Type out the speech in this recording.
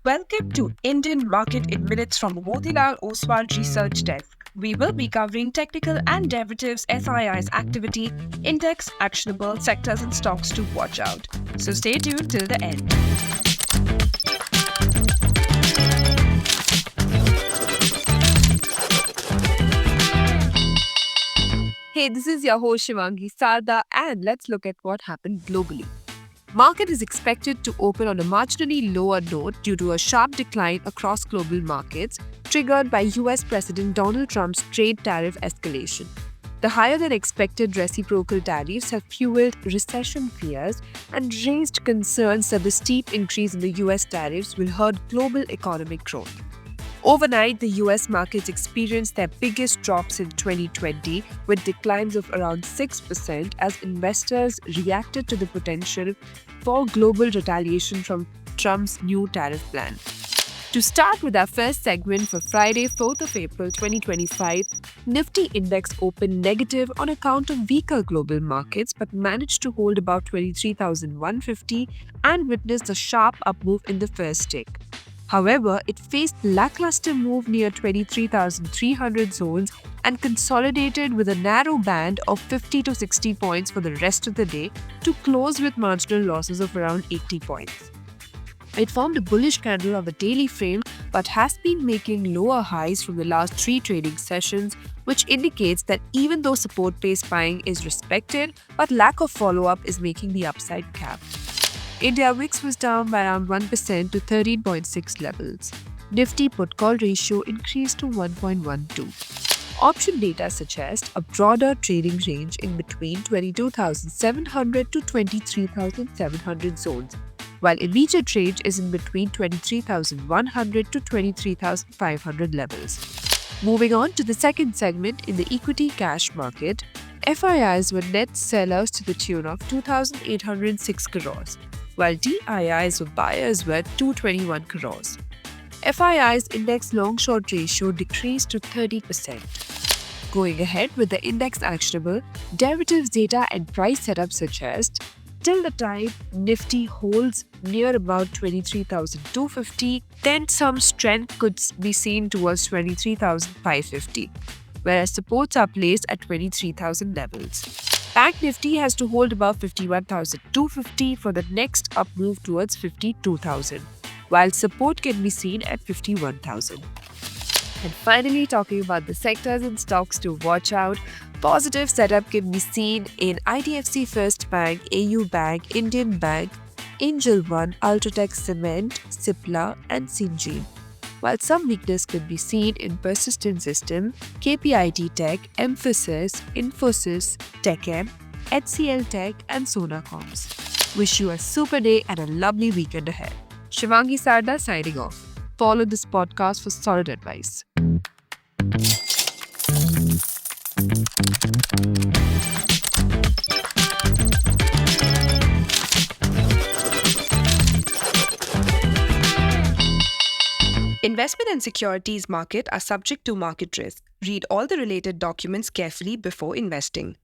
Welcome to Indian Market in Minutes from Motilal Oswal Research Desk. We will be covering technical and derivatives SII's activity, index, actionable sectors and stocks to watch out. So stay tuned till the end. Hey, this is your host Shivangi Sarda, and let's look at what happened globally. Market is expected to open on a marginally lower note due to a sharp decline across global markets, triggered by US President Donald Trump's trade tariff escalation. The higher than expected reciprocal tariffs have fueled recession fears and raised concerns that the steep increase in the US tariffs will hurt global economic growth. Overnight, the US markets experienced their biggest drops in 2020, with declines of around 6% as investors reacted to the potential for global retaliation from Trump's new tariff plan. To start with our first segment for Friday, 4th of April 2025, Nifty index opened negative on account of weaker global markets but managed to hold about 23,150 and witnessed a sharp up move in the first tick. However, it faced lackluster move near 23,300 zones and consolidated with a narrow band of 50 to 60 points for the rest of the day to close with marginal losses of around 80 points. It formed a bullish candle on the daily frame but has been making lower highs from the last 3 trading sessions, which indicates that even though support-based buying is respected, but lack of follow-up is making the upside cap. India VIX was down by around 1% to 13.6 levels. Nifty put-call ratio increased to 1.12. Option data suggests a broader trading range in between 22,700 to 23,700 zones, while immediate range is in between 23,100 to 23,500 levels. Moving on to the second segment in the equity cash market, FIIs were net sellers to the tune of 2,806 crores, while DIIs of buyers were 221 crores. FII's index long-short ratio decreased to 30%. Going ahead with the index actionable, derivatives data and price setup suggest till the time Nifty holds near about 23,250, then some strength could be seen towards 23,550, whereas supports are placed at 23,000 levels. Bank Nifty has to hold above 51,250 for the next up move towards 52,000, while support can be seen at 51,000. And finally, talking about the sectors and stocks to watch out, positive setup can be seen in IDFC First Bank, AU Bank, Indian Bank, Angel One, Ultratech Cement, Cipla, and Syngene, while some weakness could be seen in Persistent System, KPIT Tech, Emphasis, Infosys, TechM, HCL Tech, and Sonacoms. Wish you a super day and a lovely weekend ahead. Shivangi Sarda signing off. Follow this podcast for solid advice. Investment and securities market are subject to market risk. Read all the related documents carefully before investing.